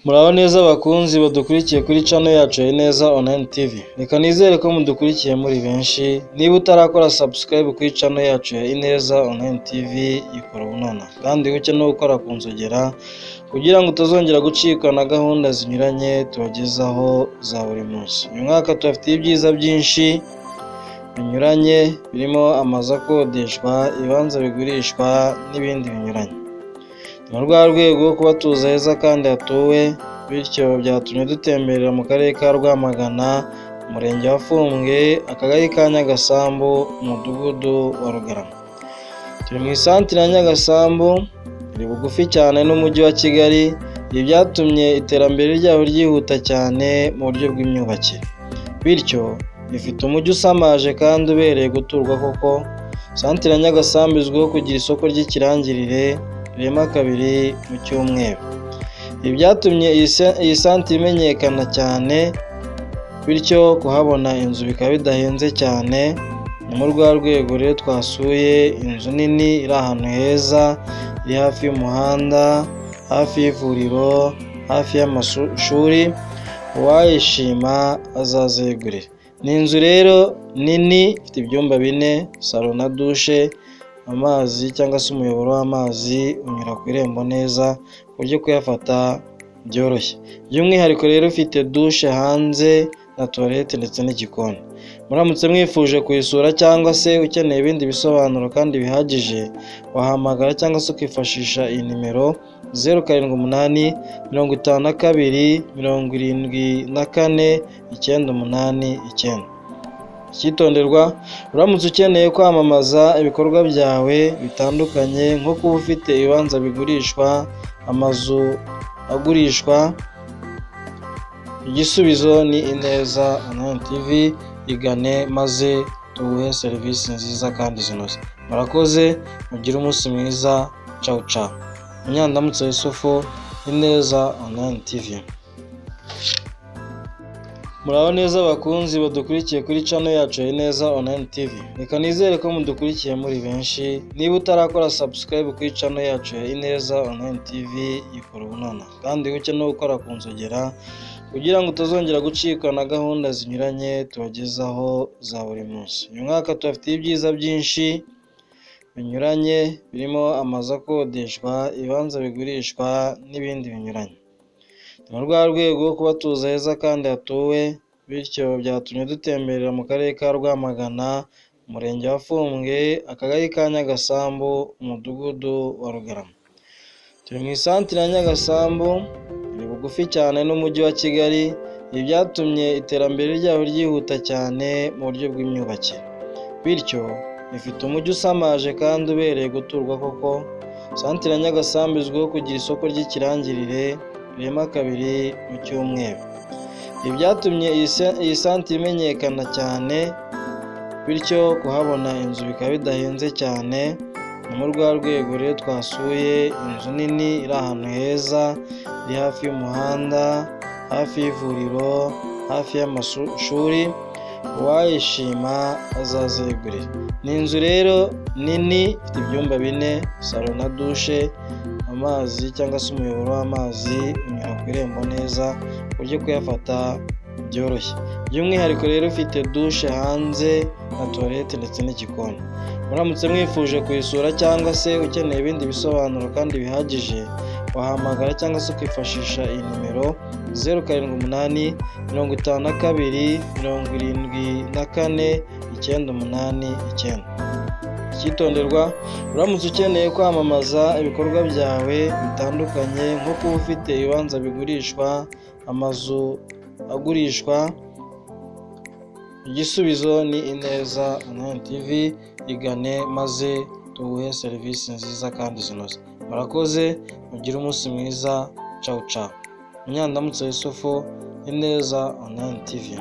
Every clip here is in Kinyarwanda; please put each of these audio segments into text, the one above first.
Muraho neza abakunzi badukurikiye kuri channel yacu ya Ineza Online TV. Reka nizere ko mudukurikiye muri benshi. Niba utarakora subscribe kuri channel yacu ya Ineza Online TV, ikora bunona. Kandi ukeneye gukora ku nzogera kugira ngo utazongera gucikwa na gahunda zinyuranye tubagezaho za buri munsi. Uyu mwaka tubafitiye ibyiza byinshi binyuranye birimo amazu akodeshwa, ibibanza bigurishwa n'ibindi binyuranye. Mu rwego rwo kuba tuza heza kandi hatuwe, bityo byatumye dutemberera mu karere ka Rwamagana, umurenge wa Fumbwe, akagari ka Nyagasambu, umudugudu wa Rugarama. Turi mu isantere ya Nyagasambu, iri bugufi cyane n'umujyi wa Kigali. Ibi byatumye iterambere ryaho ryihuta cyane mu buryo bw'imyubakire, bityo bifite umujyi usamaje kandi ubereye guturwa koko. Santere ya Nyagasambu izwiho kugira isoko ry'ikirangirire rirema kabiri mu cyumweru. Ibi byatumye iyi santere imenyekana cyane, bityo kuhabona inzu bikaba bidahenze cyane. Ni muri rwa rwego rero twasuye inzu nini iri ahantu heza, iri hafi y'umuhanda, hafi y'ivuriro, hafi y'amashuri. Uwayishima azazegurira. Ni inzu rero nini ifite ibyumba 4, salo na dushe. Amazi cyangwa se umuyoboro w'amazi unyura ku irembo neza ku buryo kuyafata byoroshye. By'umwihariko rero ufite dushe hanze na toilette ndetse n'igikoni. Muramutse mwifuje kuyisura cyangwa se ukeneye ibindi bisobanuro kandi bihagije, wahamagara cyangwa se ukifashisha iyi nimero 078 52 74 989. Icyitonderwa, uramutse ukeneye kwamamaza ibikorwa byawe bitandukanye, nko kuba ufite ibibanza bigurishwa, amazu agurishwa, igisubizo ni Ineza Online TV. Igane maze tuguhe serivisi nziza kandi zinoze. Murakoze, mugire umunsi mwiza. Ciao ciao. Munyandamutse Yusufu, Ineza Online TV. Muraho neza abakunzi badukurikiye kuri channel yacu ya Ineza Online TV. Reka nizere ko mudukurikiye muri benshi. Niba utarakora subscribe kuri channel yacu ya Ineza Online TV, ikora bunona. Kandi ukeneye gukora ku nzogera kugira ngo utazongera gucikwa na gahunda zinyuranye tubagezaho za buri munsi. Uyu mwaka tubafitiye ibyiza byinshi binyuranye birimo amazu akodeshwa, ibibanza bigurishwa n'ibindi binyuranye. Mu rwego rwo kuba tuza heza kandi hatuwe, bityo byatumye dutemberera mu karere ka Rwamagana, umurenge wa Fumbwe, akagari ka Nyagasambu, umudugudu wa Rugarama. Turi mu isantere ya Nyagasambu, iri bugufi cyane n'umujyi wa Kigali. Ibi byatumye iterambere ryaho ryihuta cyane mu buryo bw'imyubakire, bityo bifite umujyi usamaje kandi ubereye guturwa koko. Santere ya Nyagasambu izwiho kugira isoko ry'ikirangirire rirema kabiri mu cyumweru. Ibi byatumye iyi santere imenyekana cyane, bityo kuhabona inzu bikaba bidahenze cyane. Ni muri rwa rwego rero twasuye inzu nini iri ahantu heza, iri hafi y'umuhanda, hafi y'ivuriro, hafi y'amashuri. Uwayishima azazegurira. Ni inzu rero nini ifite ibyumba 4, salo na dushe. Amazi cyangwa se umuyoboro w'amazi unyura ku irembo neza ku buryo kuyafata byoroshye. By'umwihariko rero ufite dushe hanze na toilette ndetse n'igikoni. Muramutse mwifuje kuyisura cyangwa se ukeneye ibindi bisobanuro kandi bihagije, wahamagara cyangwa se ukifashisha iyi nimero 078 52 74 989. Icyitonderwa, uramutse ukeneye kwamamaza ibikorwa byawe bitandukanye, nko kuba ufite ibibanza bigurishwa, amazu agurishwa, igisubizo ni Ineza Online TV. Igane maze tuguhe serivisi nziza kandi zinoze. Murakoze, mugire umunsi mwiza. Ciao ciao. Munyandamutse Yusufu, Ineza Online TV.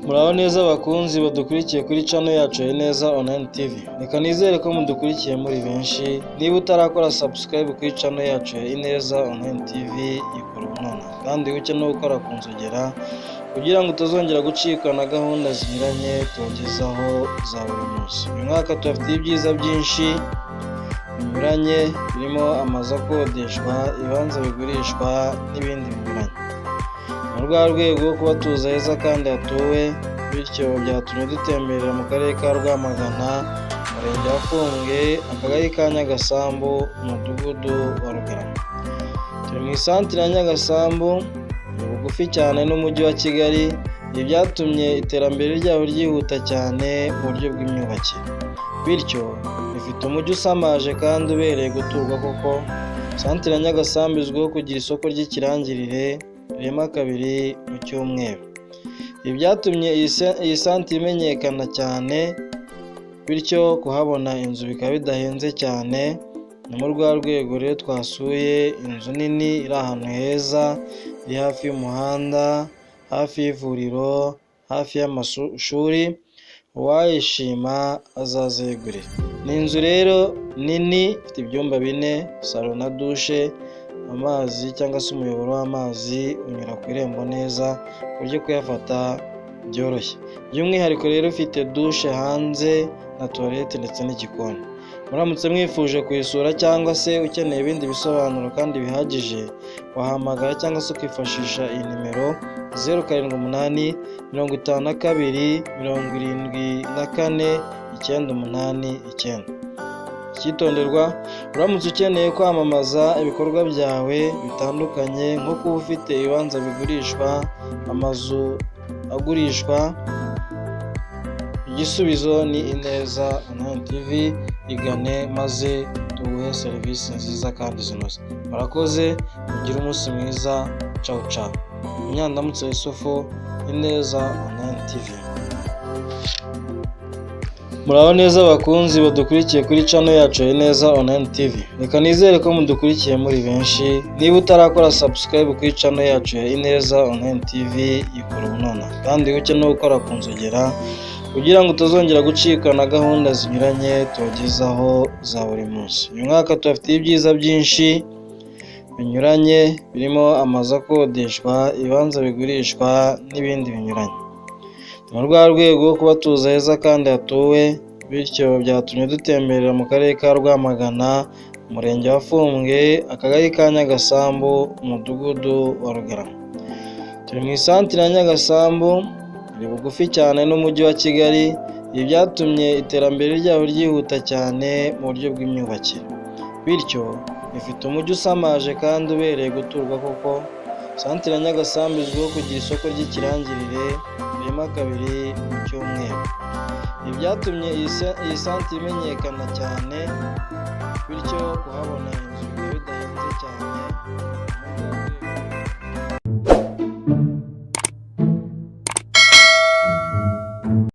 Muraho neza abakunzi badukurikiye kuri channel yacu ya Ineza Online TV. Reka nizere ko mudukurikiye muri benshi. Niba utarakora subscribe kuri channel yacu ya Ineza Online TV, ikora bunona. Kandi ukeneye gukora ku nzogera kugira ngo utazongera gucikwa na gahunda zinyuranye tubagezaho za buri munsi. Uyu mwaka tubafitiye ibyiza byinshi binyuranye birimo amazu akodeshwa, ibibanza bigurishwa n'ibindi binyuranye. Mu rwa rwego rwo kuba tuzi heza kandi hatuwe, bityo byatumye dutemberera mu karere ka Rwamagana, umurenge wa Fumbwe, akagari ka Nyagasambu, umudugudu wa Rugarama. Turi mu isantere ya Nyagasambu, ni bugufi cyane n'umujyi wa Kigali. Ibi byatumye iterambere ryabo ryihuta cyane mu buryo bw'imyubakire, bityo bifite umujyi usamaje kandi ubereye guturwa koko. Santere ya Nyagasambu izwiho kugira isoko ry'ikirangirire rirema kabiri mu cyumweru. Ibi byatumye iyi santere imenyekana cyane, bityo kuhabona inzu bikaba bidahenze cyane. Ni muri rwa rwego rero twasuye inzu nini iri ahantu heza, iri hafi y'umuhanda, hafi y'ivuriro, hafi y'amashuri. Uwayishima azaze yigurire. Ni inzu rero nini ifite ibyumba 4, salo na dushe. Amazi cyangwa se umuyoboro w'amazi unyura ku irembo neza, ku buryo kuyafata byoroshye. By'umwihariko rero ufite dushe hanze na toilette ndetse n'igikoni. Muramutse mwifuje kuyisura cyangwa se ukeneye ibindi bisobanuro kandi bihagije, wahamagara cyangwa se ukifashisha iyi nimero 0788 52 74 989. Icyitonderwa, uramutse ukeneye kwamamaza ibikorwa byawe bitandukanye, nko kuba ufite ibibanza bigurishwa, amazu agurishwa, igisubizo ni Ineza Online TV. Igane maze tuguhe serivisi nziza kandi zinoze. Murakoze, mugire umunsi mwiza. Ciao ciao. Munyandamutse Yusufu, Ineza Online TV. Muraho neza abakunzi badukurikiye kuri channel yacu ya Ineza Online TV. Reka nizere ko mudukurikiye muri benshi. Niba utarakora subscribe kuri channel yacu ya Ineza Online TV, ikora none. Kandi ukeneye gukora ku nzogera kugira ngo utazongera gucikwa na gahunda zinyuranye tubagezaho za buri munsi. Uyu mwaka tubafitiye ibyiza byinshi binyuranye birimo amazu akodeshwa, ibibanza bigurishwa n'ibindi binyuranye. Mu rwa rwego rwo kuba tuzi heza kandi hatuwe, bityo byatumye dutemberera mu karere ka Rwamagana, umurenge wa Fumbwe, akagari ka Nyagasambu, umudugudu wa Rugarama. Turi mu isantere ya Nyagasambu, ni bugufi cyane n'umujyi wa Kigali. Ibi byatumye iterambere ryabo ryihuta cyane mu buryo bw'imyubakire, bityo bifite umujyi usamaje kandi ubereye guturwa koko. Santere ya Nyagasambu izwiho kugira isoko ry'ikirangirire rirema kabiri mu cyumweru. Ibi byatumye iyi santere imenyekana cyane, bityo kuhabona inzu bikaba bidahenze cyane.